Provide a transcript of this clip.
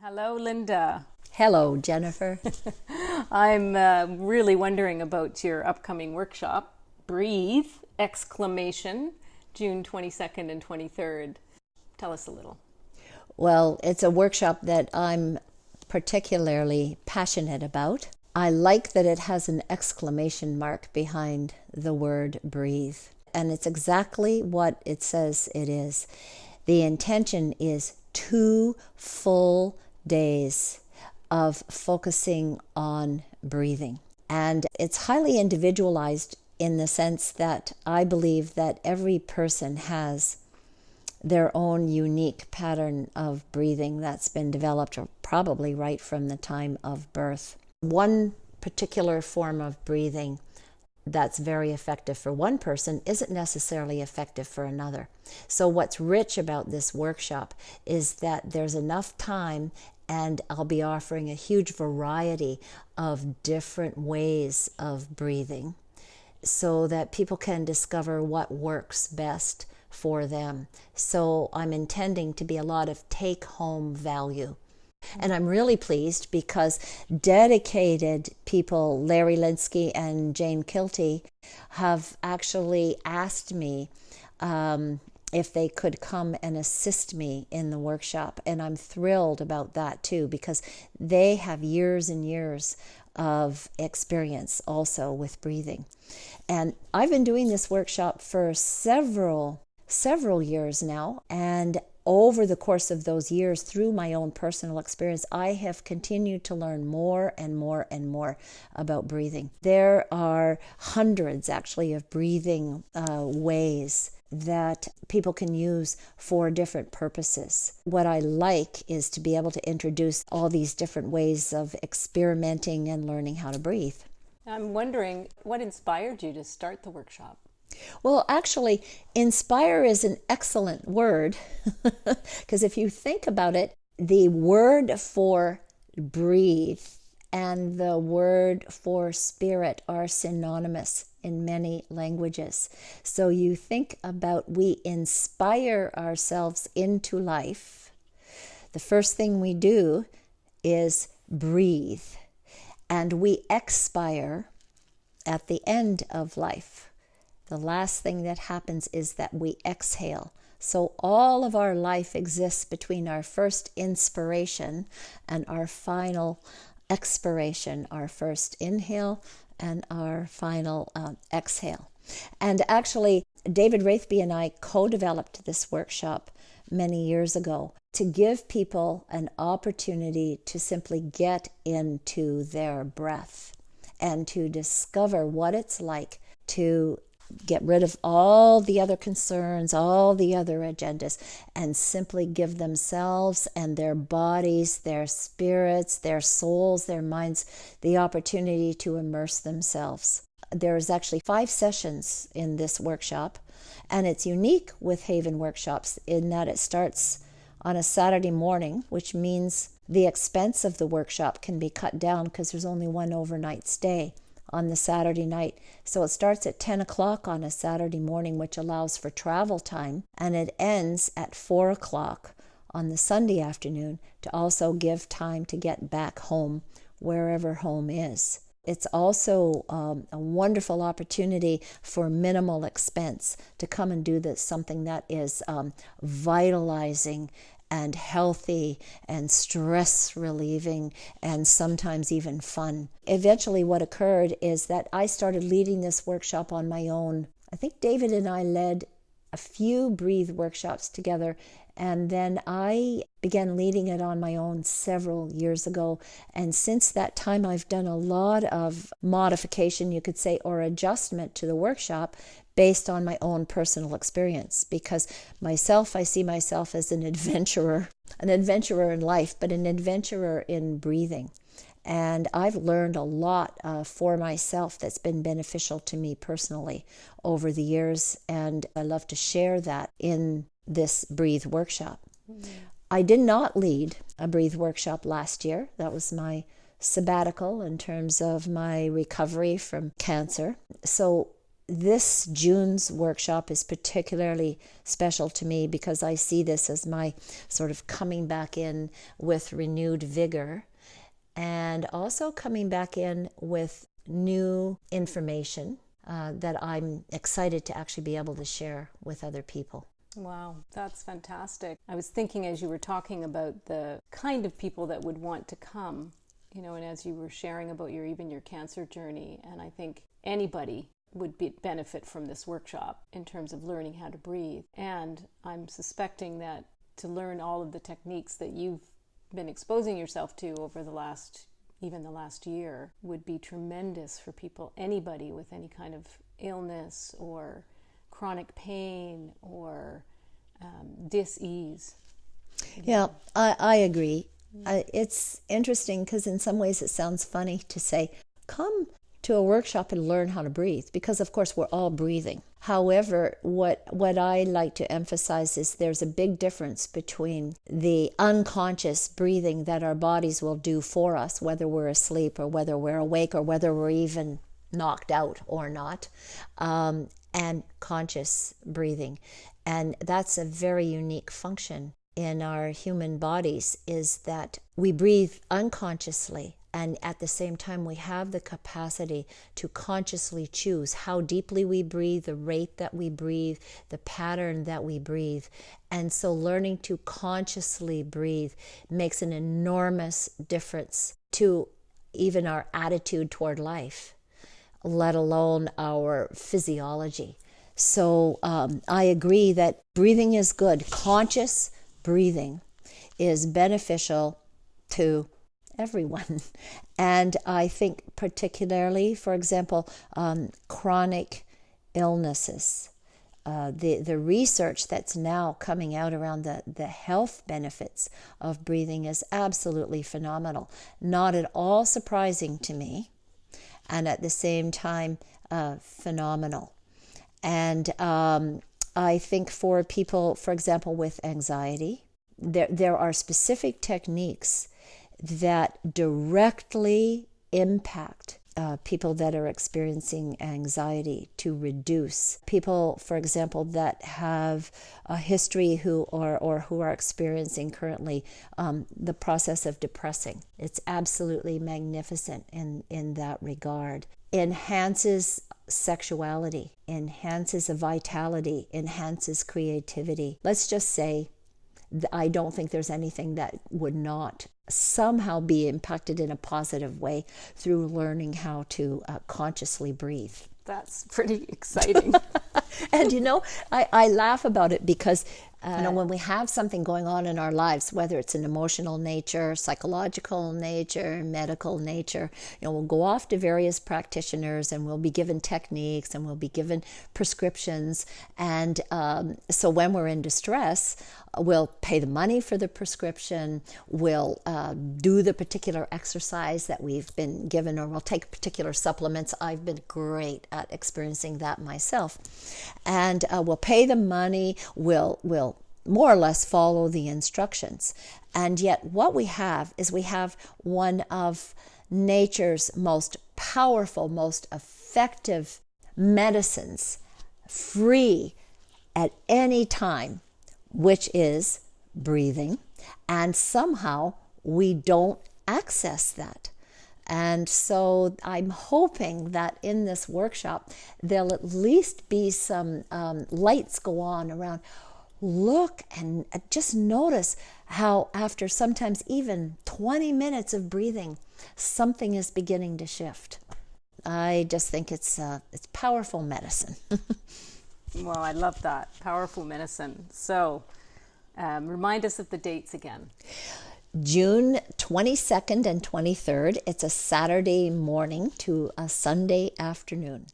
Hello, Linda. Hello, Jennifer. I'm really wondering about your upcoming workshop, Breathe! June 22nd and 23rd. Tell us a little. Well, it's a workshop that I'm particularly passionate about. I like that it has an exclamation mark behind the word breathe. And it's exactly what it says it is. The intention is 2 full days of focusing on breathing. And it's highly individualized in the sense that I believe that every person has their own unique pattern of breathing that's been developed probably right from the time of birth. One particular form of breathing that's very effective for one person isn't necessarily effective for another. So what's rich about this workshop is that there's enough time, and I'll be offering a huge variety of different ways of breathing so that people can discover what works best for them. So I'm intending to be a lot of take-home value. And I'm really pleased because dedicated people, Larry Linsky and Jane Kilty, have actually asked me if they could come and assist me in the workshop. And I'm thrilled about that too, because they have years and years of experience also with breathing. And I've been doing this workshop for several years now, and over the course of those years, through my own personal experience, I have continued to learn more and more and more about breathing. There are hundreds, actually, of breathing ways that people can use for different purposes. What I like is to be able to introduce all these different ways of experimenting and learning how to breathe. I'm wondering what inspired you to start the workshop? Well, actually, inspire is an excellent word because if you think about it, the word for breathe and the word for spirit are synonymous in many languages. So you think about we inspire ourselves into life. The first thing we do is breathe, and we expire at the end of life. The last thing that happens is that we exhale. So all of our life exists between our first inspiration and our final expiration, our first inhale and our final exhale. And actually, David Wraithby and I co-developed this workshop many years ago to give people an opportunity to simply get into their breath and to discover what it's like to get rid of all the other concerns, all the other agendas, and simply give themselves and their bodies, their spirits, their souls, their minds, the opportunity to immerse themselves. There's actually 5 sessions in this workshop, and it's unique with Haven Workshops in that it starts on a Saturday morning, which means the expense of the workshop can be cut down because there's only one overnight stay on the Saturday night. So it starts at 10 o'clock on a Saturday morning, which allows for travel time, and it ends at 4 o'clock on the Sunday afternoon to also give time to get back home, wherever home is. It's also a wonderful opportunity for minimal expense to come and do this, something that is vitalizing and healthy and stress relieving and sometimes even fun. Eventually what occurred is that I started leading this workshop on my own. I think David and I led a few Breathe workshops together, and then I began leading it on my own several years ago. And since that time, I've done a lot of modification, you could say, or adjustment to the workshop based on my own personal experience. Because I see myself as an adventurer in life, but an adventurer in breathing. And I've learned a lot for myself that's been beneficial to me personally over the years, and I love to share that in this Breathe workshop. Mm-hmm. I did not lead a Breathe workshop last year. That was my sabbatical in terms of my recovery from cancer. So this June's workshop is particularly special to me because I see this as my sort of coming back in with renewed vigor, and also coming back in with new information that I'm excited to actually be able to share with other people. Wow, that's fantastic. I was thinking as you were talking about the kind of people that would want to come, and as you were sharing about even your cancer journey, and I think anybody would benefit from this workshop in terms of learning how to breathe. And I'm suspecting that to learn all of the techniques that you've been exposing yourself to over the last year would be tremendous for people, anybody with any kind of illness or chronic pain or dis-ease. Yeah, I agree. It's interesting because in some ways it sounds funny to say, come to a workshop and learn how to breathe, because of course we're all breathing. However, what I like to emphasize is there's a big difference between the unconscious breathing that our bodies will do for us, whether we're asleep or whether we're awake or whether we're even knocked out or not, and conscious breathing. And that's a very unique function in our human bodies, is that we breathe unconsciously, and at the same time we have the capacity to consciously choose how deeply we breathe, the rate that we breathe, the pattern that we breathe. And so learning to consciously breathe makes an enormous difference to even our attitude toward life, let alone our physiology. So I agree that breathing is good. Conscious breathing is beneficial to everyone. And I think particularly, for example, chronic illnesses. The research that's now coming out around the health benefits of breathing is absolutely phenomenal. Not at all surprising to me, and at the same time phenomenal. And I think for people, for example, with anxiety, there are specific techniques that directly impact people that are experiencing anxiety to reduce. People, for example, that have a history who are experiencing currently the process of depressing. It's absolutely magnificent in that regard. Enhances sexuality, enhances vitality, enhances creativity. Let's just say I don't think there's anything that would not somehow be impacted in a positive way through learning how to consciously breathe. That's pretty exciting. And I laugh about it because when we have something going on in our lives, whether it's an emotional nature, psychological nature, medical nature, we'll go off to various practitioners and we'll be given techniques and we'll be given prescriptions. And so when we're in distress, we'll pay the money for the prescription, we'll do the particular exercise that we've been given, or we'll take particular supplements. I've been great at experiencing that myself. And we'll pay the money, we'll more or less follow the instructions. And yet what we have is we have one of nature's most powerful, most effective medicines, free at any time, which is breathing. And somehow we don't access that. And so I'm hoping that in this workshop, there'll at least be some lights go on around. Look and just notice how after sometimes even 20 minutes of breathing, something is beginning to shift. I just think it's powerful medicine. Well, I love that. Powerful medicine. So remind us of the dates again. June 22nd and 23rd. It's a Saturday morning to a Sunday afternoon.